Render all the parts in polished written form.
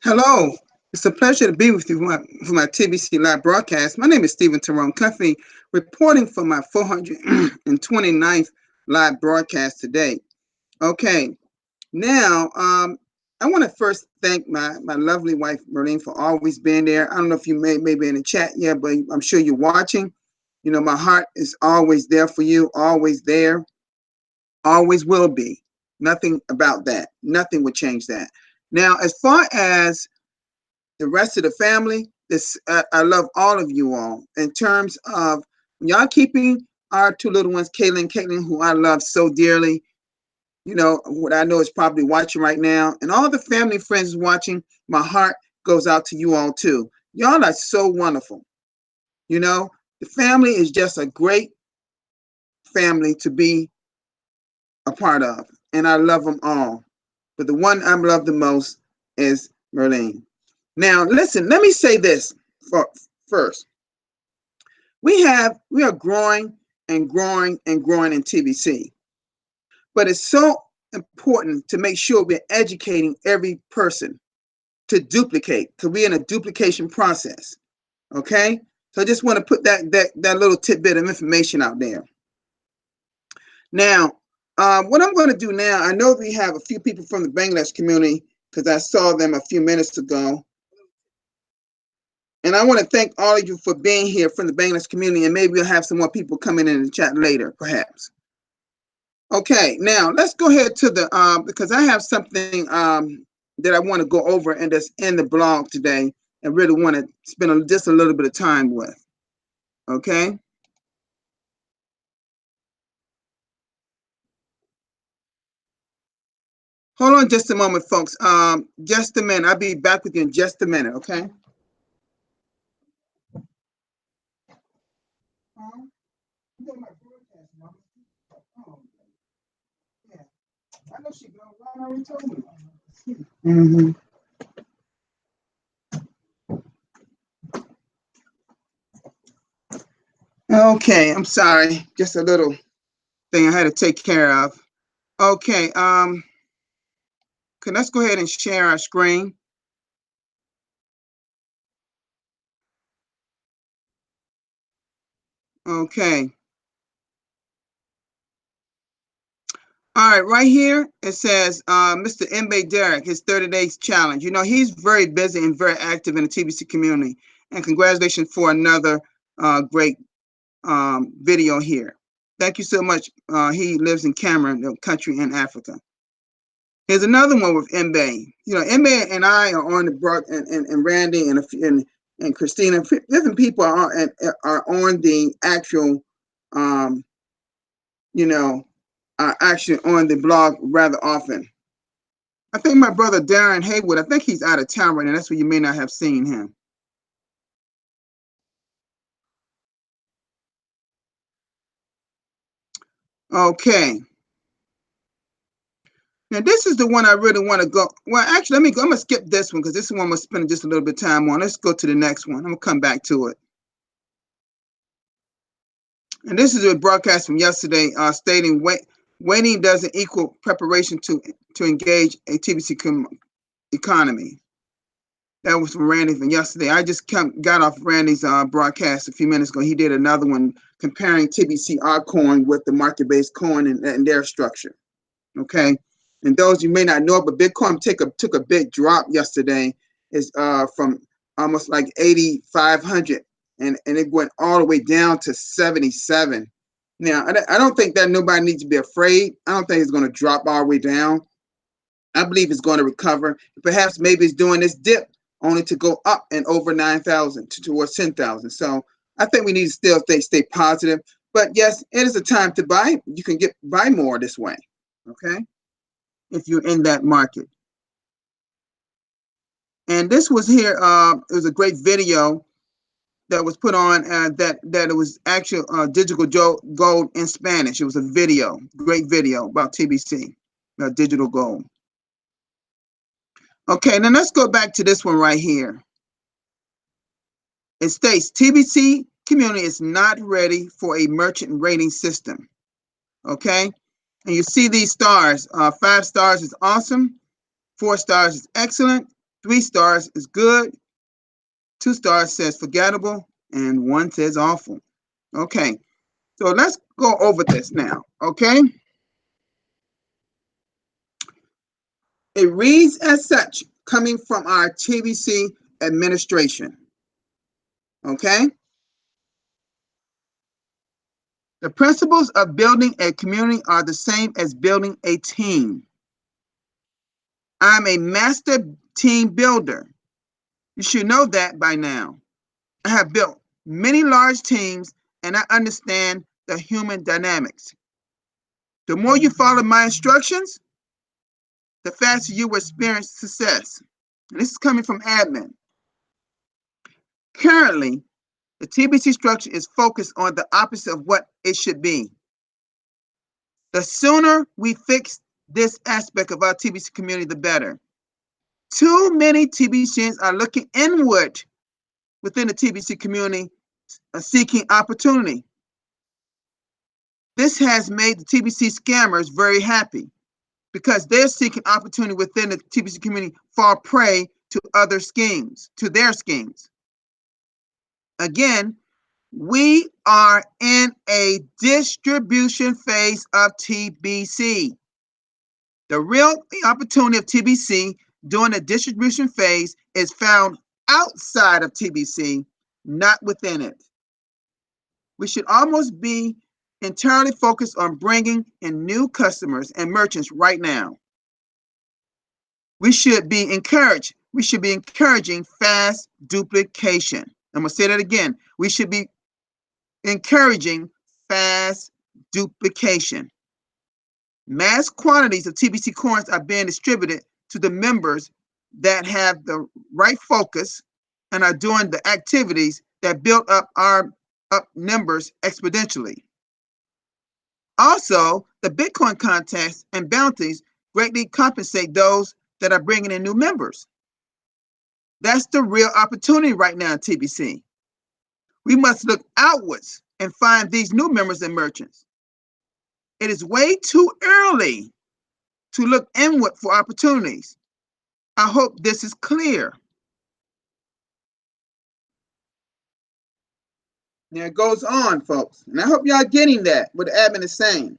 Hello, it's a pleasure to be with you for my TBC live broadcast. My name is Stephen Tyrone Cuffey, reporting for my 429th live broadcast today. Okay, now I want to first thank my lovely wife Marlene for always being there. I don't know if you may be in the chat yet, but I'm sure you're watching. You know, my heart is always there for you, always there, always will be. Nothing about that. Nothing would change that. Now, as far as the rest of the family, I love all of you all. In terms of y'all keeping our two little ones, Kayla and Caitlin, who I love so dearly, you know, what I know is probably watching right now, and all the family friends watching, my heart goes out to you all too. Y'all are so wonderful. You know, the family is just a great family to be a part of, and I love them all. But the one I love the most is Merlene. Now, listen, let me say this first. We are growing and growing and growing in TBC, but it's so important to make sure we're educating every person to duplicate, because we're in a duplication process. Okay, so I just want to put that little tidbit of information out there. Now, what I'm going to do now, I know we have a few people from the Bangladesh community because I saw them a few minutes ago. And I want to thank all of you for being here from the Bangladesh community, and maybe we'll have some more people coming in the chat later, perhaps. Okay, now let's go ahead to the, because I have something that I want to go over and that's in the blog today and really want to spend just a little bit of time with. Okay. Hold on just a moment, folks. Just a minute. I'll be back with you in just a minute, okay? I know she already told me. Mm-hmm. Okay, I'm sorry. Just a little thing I had to take care of. Okay, okay, let's go ahead and share our screen. Okay. All right, right here it says Mr. Mbe Derek, his 30 days challenge. You know, he's very busy and very active in the TBC community. And congratulations for another great video here. Thank you so much. He lives in Cameroon, the country in Africa. Here's another one with Mbe. You know, Mbe and I are on the broad, and Randy and Christina, different people are on the actual, you know, are actually on the blog rather often. I think my brother Darren Haywood, I think he's out of town right now. That's why you may not have seen him. Okay. Now this is the one I really want to go. Well, actually, let me go. I'm gonna skip this one because this one I'm gonna spend just a little bit of time on. Let's go to the next one. I'm gonna come back to it. And this is a broadcast from yesterday, stating waiting doesn't equal preparation to engage a TBC economy. That was from Randy from yesterday. I just got off Randy's broadcast a few minutes ago. He did another one comparing TBC our coin with the market-based coin and their structure. Okay, and those you may not know, but Bitcoin took a big drop yesterday. Is from almost like 8,500, and it went all the way down to 77. Now I don't think that nobody needs to be afraid. I don't think it's going to drop all the way down. I believe it's going to recover. Perhaps maybe it's doing this dip only to go up and over 9,000 towards 10,000. So I think we need to still stay positive. But yes, it is a time to buy. You can buy more this way. Okay, if you're in that market. And this was here, it was a great video that was put on that it was actual digital gold in Spanish. It was a video, great video about TBC, digital gold. Okay, now let's go back to this one right here. It states TBC community is not ready for a merchant rating system. Okay, and you see these stars. 5 stars is awesome. 4 stars is excellent. 3 stars is good, 2 stars says forgettable, and 1 says awful. Okay, so let's go over this now, okay? It reads as such, coming from our TBC administration, okay? The principles of building a community are the same as building a team. I'm a master team builder. You should know that by now. I have built many large teams and I understand the human dynamics. The more you follow my instructions, the faster you will experience success. And this is coming from admin. Currently, the TBC structure is focused on the opposite of what it should be. The sooner we fix this aspect of our TBC community, the better. Too many TBCs are looking inward within the TBC community, seeking opportunity. This has made the TBC scammers very happy because they're seeking opportunity within the TBC community, fall prey to other schemes, to their schemes. Again, we are in a distribution phase of TBC. The real opportunity of TBC during the distribution phase is found outside of TBC, not within it. We should almost be entirely focused on bringing in new customers and merchants right now. We should be encouraging fast duplication. I'm going to say that again. We should be encouraging fast duplication. Mass quantities of TBC coins are being distributed to the members that have the right focus and are doing the activities that build up our numbers exponentially. Also, the Bitcoin contests and bounties greatly compensate those that are bringing in new members. That's the real opportunity right now in TBC. We must look outwards and find these new members and merchants. It is way too early to look inward for opportunities. I hope this is clear. Now it goes on, folks, and I hope y'all getting that, what the admin is saying.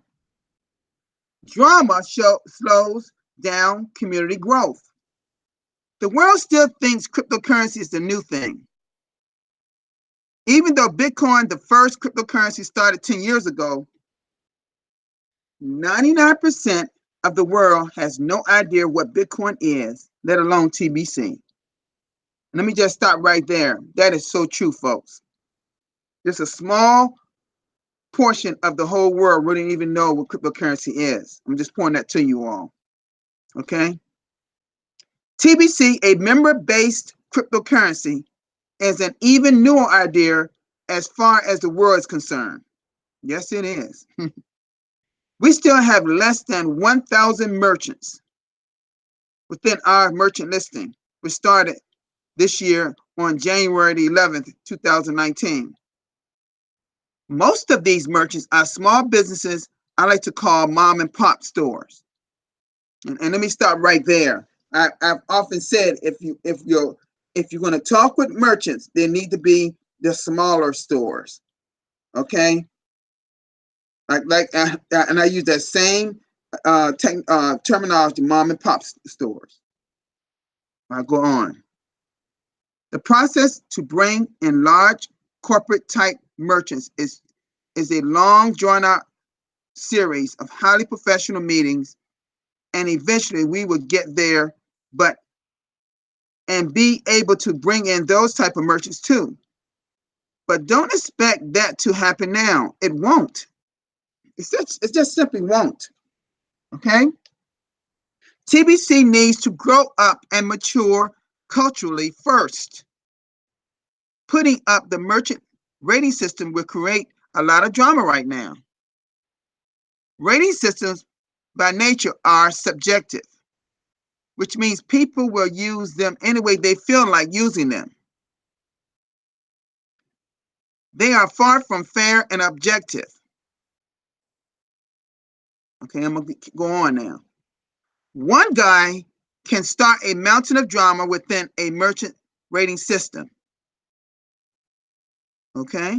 Drama slows down community growth. The world still thinks cryptocurrency is the new thing. Even though Bitcoin, the first cryptocurrency, started 10 years ago, 99% of the world has no idea what Bitcoin is, let alone TBC. Let me just stop right there. That is so true, folks. Just a small portion of the whole world wouldn't even know what cryptocurrency is. I'm just pointing that to you all. Okay? TBC, a member-based cryptocurrency, is an even newer idea as far as the world is concerned. Yes, it is. We still have less than 1,000 merchants within our merchant listing, which started this year on January the 11th, 2019. Most of these merchants are small businesses I like to call mom and pop stores. And let me stop right there. I've often said if you're going to talk with merchants, they need to be the smaller stores. Okay. And I use that same terminology, mom and pop stores. I'll go on. The process to bring in large corporate type merchants is a long drawn out series of highly professional meetings, and eventually we will get there, and be able to bring in those type of merchants too. But don't expect that to happen now. It won't. It just simply won't. Okay? TBC needs to grow up and mature culturally first. Putting up the merchant rating system will create a lot of drama right now. Rating systems by nature are subjective, which means people will use them any way they feel like using them. They are far from fair and objective. Okay, I'm going to go on now. One guy can start a mountain of drama within a merchant rating system. Okay?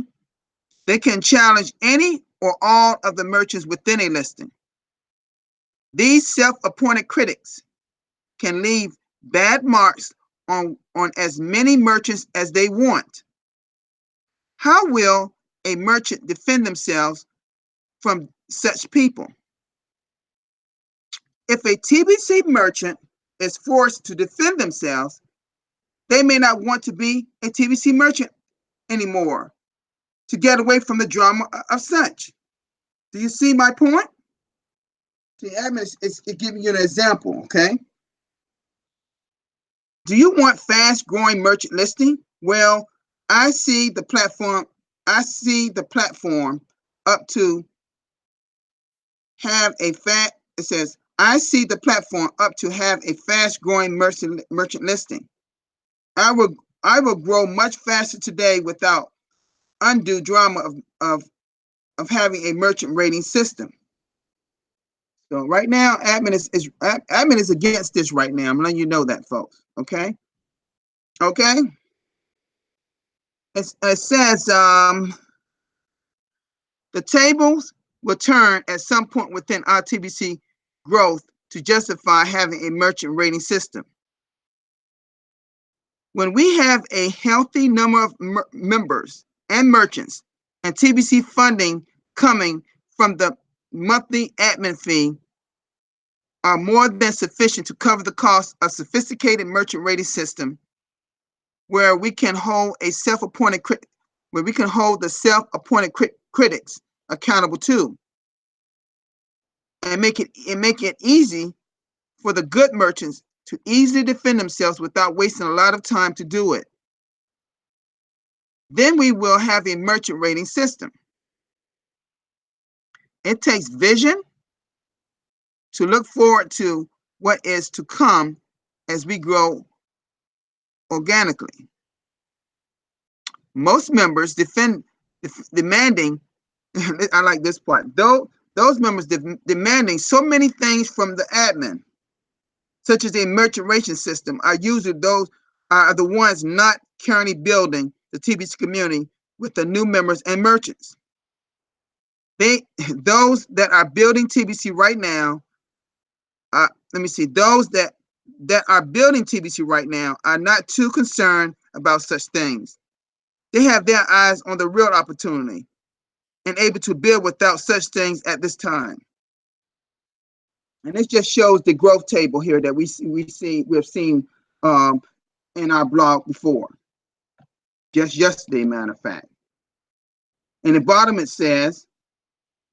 They can challenge any or all of the merchants within a listing. These self-appointed critics can leave bad marks on as many merchants as they want. How will a merchant defend themselves from such people? If a TBC merchant is forced to defend themselves, they may not want to be a TBC merchant anymore to get away from the drama of such. Do you see my point? The admin is giving you an example, okay? Do you want fast-growing merchant listing? Well, I see the platform up to have a I see the platform up to have a fast-growing merchant listing. I will grow much faster today without undue drama of having a merchant rating system. So right now, admin is against this right now. I'm letting you know that, folks. Okay. Okay. It says the tables will turn at some point within our TBC growth to justify having a merchant rating system. When we have a healthy number of members and merchants and TBC funding coming from the monthly admin fee are more than sufficient to cover the cost of sophisticated merchant rating system where we can hold the self-appointed critics accountable too, and make it easy for the good merchants to easily defend themselves without wasting a lot of time to do it. Then we will have a merchant rating system. It takes vision to look forward to what is to come as we grow organically. Most members demanding, I like this part, those members demanding so many things from the admin, such as a merchant rating system, are usually the ones not currently building the TBC community with the new members and merchants. Those that are building TBC right now, those that are building TBC right now are not too concerned about such things. They have their eyes on the real opportunity and able to build without such things at this time. And this just shows the growth table here that we've seen in our blog before, just yesterday, matter of fact. In the bottom it says,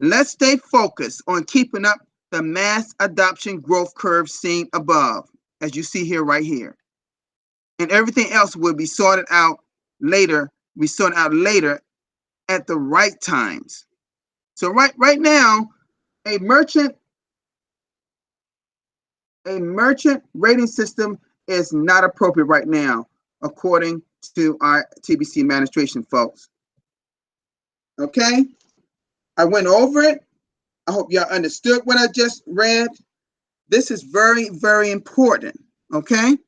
let's stay focused on keeping up the mass adoption growth curve seen above, as you see here, right here. And everything else will be sorted out later. At the right times. So right now, a merchant rating system is not appropriate right now, according to our TBC administration folks. Okay, I went over it. I hope y'all understood what I just read. This is very, very important. Okay,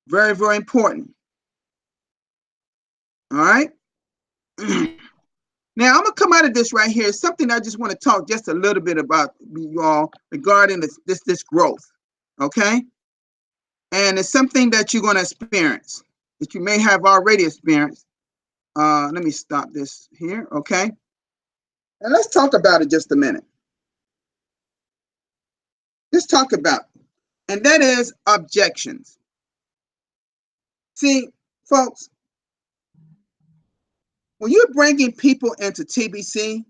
very, very important. All right. Now, I'm going to come out of this right here. Something I just want to talk just a little bit about you all regarding this growth, okay? And it's something that you're going to experience, that you may have already experienced. Let me stop this here, okay? And let's talk about it just a minute. Let's talk about it. And that is objections. See, folks, when you're bringing people into TBC,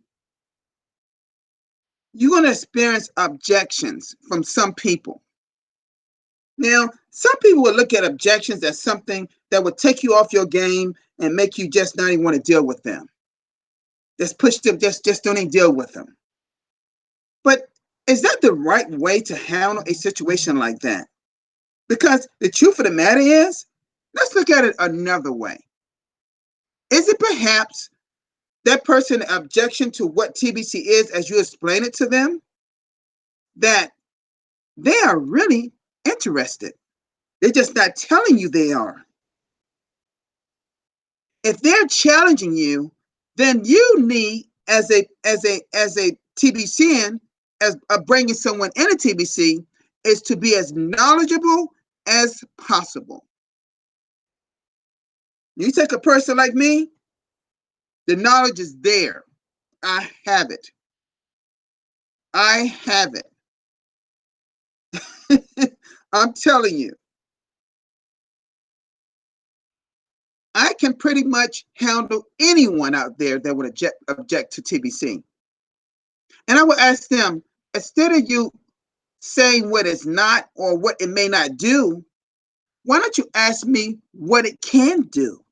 you're going to experience objections from some people. Now, some people will look at objections as something that would take you off your game and make you just not even want to deal with them. Just push them, just don't even deal with them. But is that the right way to handle a situation like that? Because the truth of the matter is, let's look at it another way. Is it perhaps that person's objection to what TBC is, as you explain it to them, that they are really interested. They're just not telling you they are. If they're challenging you, then you need, as a TBCN, as bringing someone in a TBC, is to be as knowledgeable as possible. You take a person like me, the knowledge is there. I have it. I have it. I'm telling you, I can pretty much handle anyone out there that would object to TBC. And I would ask them, instead of you saying what it's not or what it may not do, why don't you ask me what it can do?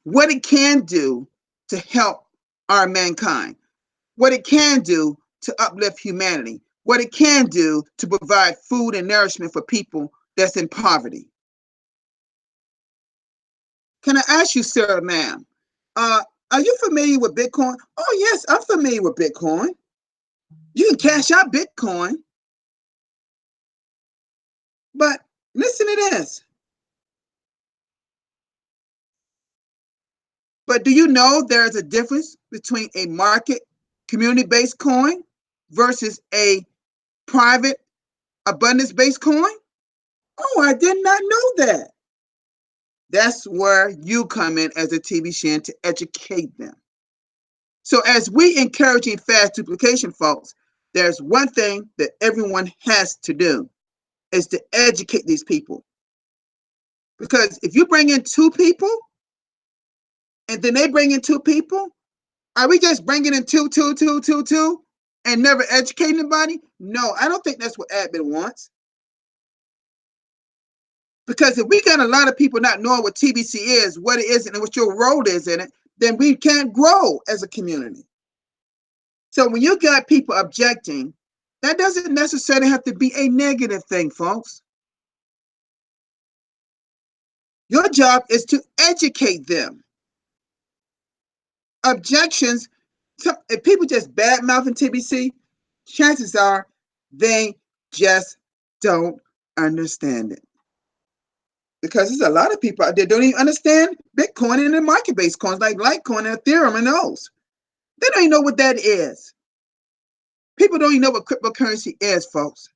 What it can do to help our mankind, what it can do to uplift humanity, what it can do to provide food and nourishment for people that's in poverty. Can I ask you, sir, ma'am, are you familiar with Bitcoin? Oh, yes, I'm familiar with Bitcoin. You can cash out Bitcoin. But listen to this. But do you know there's a difference between a market community-based coin versus a private abundance-based coin? Oh, I did not know that. That's where you come in as a TBCN to educate them. So as we encouraging fast duplication, folks, there's one thing that everyone has to do is to educate these people. Because if you bring in two people and then they bring in two people, are we just bringing in two, and never educating anybody? No, I don't think that's what admin wants. Because if we got a lot of people not knowing what TBC is, what it is, and what your role is in it, then we can't grow as a community. So when you got people objecting, that doesn't necessarily have to be a negative thing, folks. Your job is to educate them. Objections, if people just bad mouthing TBC, chances are they just don't understand it. Because there's a lot of people out there don't even understand Bitcoin and the market-based coins like Litecoin and Ethereum and those. They don't even know what that is. People don't even know what cryptocurrency is, folks.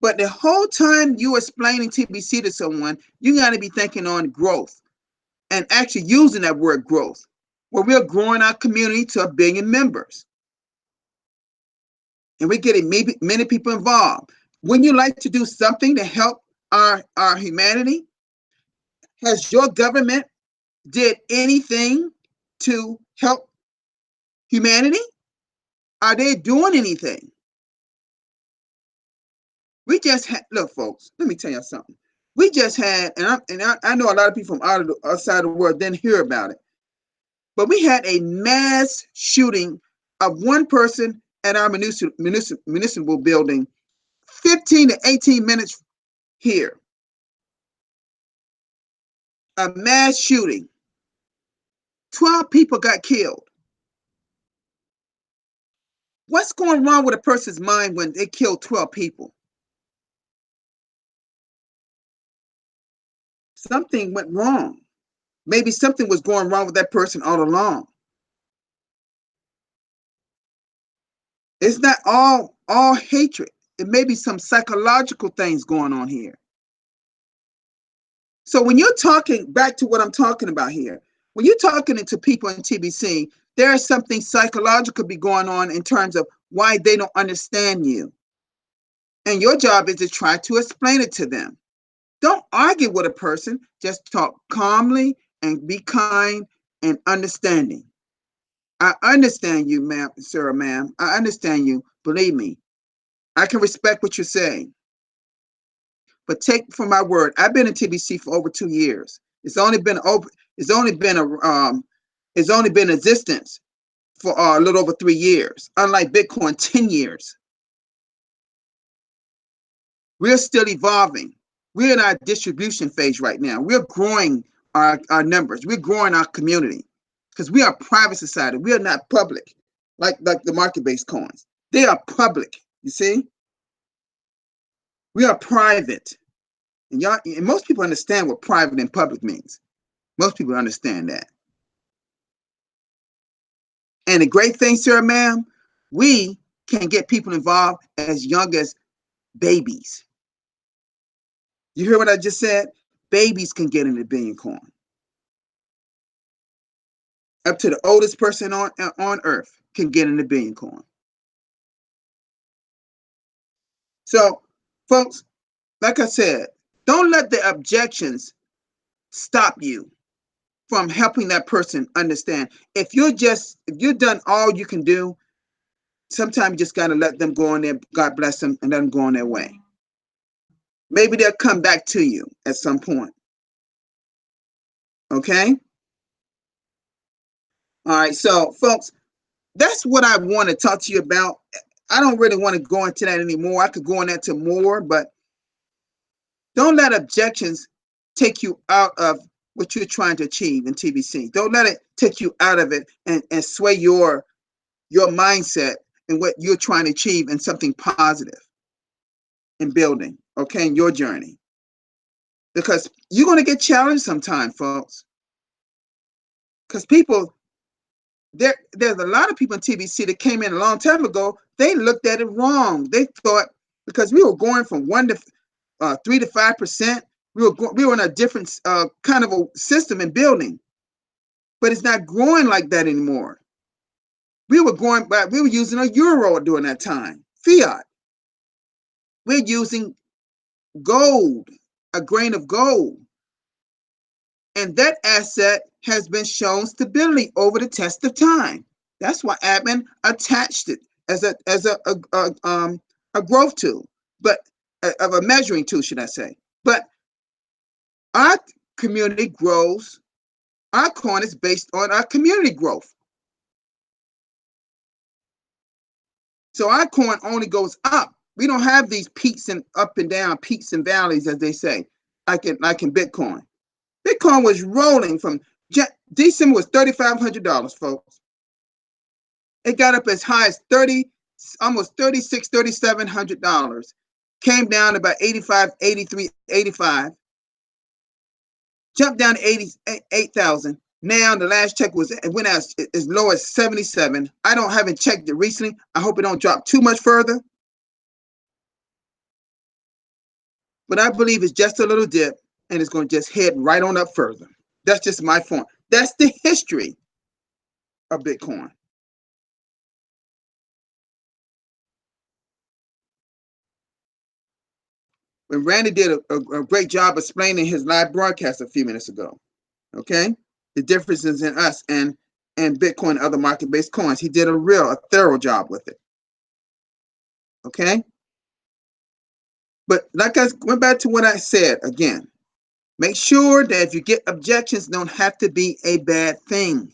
But the whole time you explaining TBC to someone, you got to be thinking on growth and actually using that word growth, where we're growing our community to 1 billion members. And we're getting many people involved. Wouldn't you like to do something to help our humanity? Has your government did anything to help humanity? Are they doing anything? We just had, look, folks, let me tell you something. We just had, and I know a lot of people from outside the world didn't hear about it, but we had a mass shooting of one person at our municipal building 15 to 18 minutes here. A mass shooting. 12 people got killed. What's going wrong with a person's mind when they kill 12 people? Something went wrong. Maybe something was going wrong with that person all along. It's not all hatred. It may be some psychological things going on here. So when you're talking back to what I'm talking about here, when you're talking to people in TBC, there's something psychological be going on in terms of why they don't understand you. And your job is to try to explain it to them. Don't argue with a person, just talk calmly and be kind and understanding. I understand you, ma'am, sir, ma'am. I understand you. Believe me, I can respect what you're saying. But take from my word, I've been in TBC for over 2 years. It's only been existence for a little over 3 years. Unlike Bitcoin, 10 years. We're still evolving. We're in our distribution phase right now. We're growing our numbers. We're growing our community because we are a private society. We are not public. like the market-based coins. They are public. You see, we are private, and y'all. And most people understand what private and public means. Most people understand that. And the great thing, sir, ma'am, we can get people involved as young as babies. You hear what I just said? Babies can get in the billion coin. Up to the oldest person on earth can get in the billion coin. So, folks, like I said, don't let the objections stop you from helping that person understand. If you've done all you can do, sometimes you just gotta let them go on there. God bless them, and let them go on their way. Maybe they'll come back to you at some point. Okay. All right. So, folks, that's what I want to talk to you about. I don't really want to go into that anymore. I could go into more, but don't let objections take you out of what you're trying to achieve in TBC. Don't let it take you out of it and sway your mindset and what you're trying to achieve in something positive in building, okay, in your journey. Because you're going to get challenged sometime, folks. Because there's a lot of people in TBC that came in a long time ago. They looked at it wrong. They thought because we were going from 3 to 5%, we were in a different kind of a system in building, but it's not growing like that anymore. We were using a euro during that time, fiat. We're using gold, a grain of gold, and that asset has been shown stability over the test of time. That's why admin attached it as a growth tool, but of a measuring tool, should I say? But our community grows. Our coin is based on our community growth. So our coin only goes up. We don't have these peaks and up and down, peaks and valleys, as they say, like in Bitcoin. Bitcoin was rolling from December was $3,500, folks. It got up as high as almost $3,600, $3,700. Came down to about 85, 83, 85. Jumped down to 88,000. Now the last check it went as low as 77. I haven't checked it recently. I hope it don't drop too much further. But I believe it's just a little dip and it's going to just head right on up further. That's just my point. That's the history of Bitcoin. When Randy did a great job explaining his live broadcast a few minutes ago, okay? The differences in us and Bitcoin and other market-based coins. He did a thorough job with it, okay? But like I went back to what I said again, make sure that if you get objections, don't have to be a bad thing.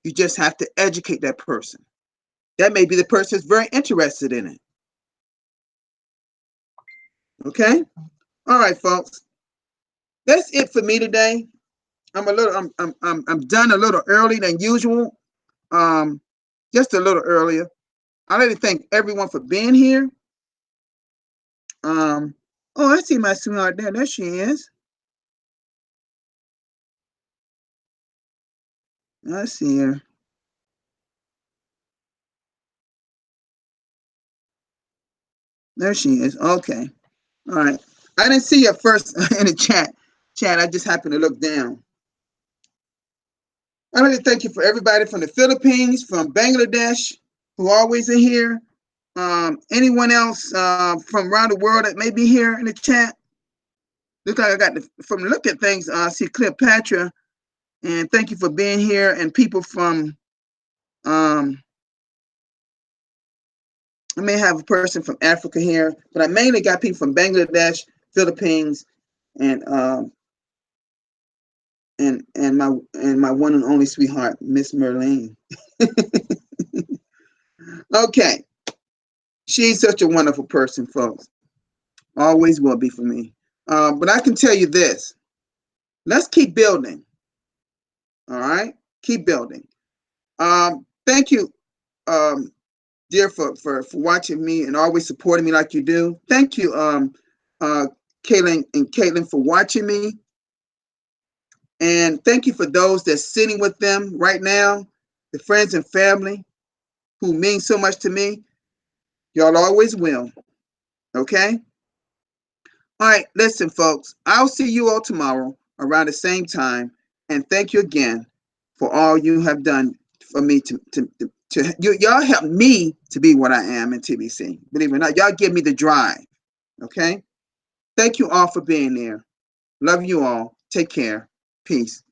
You just have to educate that person. That may be the person that's very interested in it. Okay? All right, folks. That's it for me today. I'm done a little early than usual. Just a little earlier. I'd like to thank everyone for being here. Oh, I see my sweetheart there. There she is. I see her. There she is. Okay. All right. I didn't see her first in the chat. I just happened to look down. I'd like to thank you for everybody from the Philippines, from Bangladesh, who always are here. Anyone else from around the world that may be here in the chat? Look like I got from the look at things. I see Cleopatra, and thank you for being here. And people from, I may have a person from Africa here, but I mainly got people from Bangladesh, Philippines, and my one and only sweetheart, Miss Merlene. Okay, she's such a wonderful person, folks. Always will be for me. But I can tell you this: let's keep building. All right, keep building. Thank you dear, for watching me and always supporting me like you do. Thank you, Kaylin and Caitlin, for watching me. And thank you for those that's sitting with them right now, the friends and family who mean so much to me. Y'all always will. Okay? All right, listen, folks. I'll see you all tomorrow around the same time. And thank you again for all you have done for me y'all help me to be what I am in TBC. Believe it or not, y'all give me the drive. Okay? Thank you all for being there. Love you all. Take care. Peace.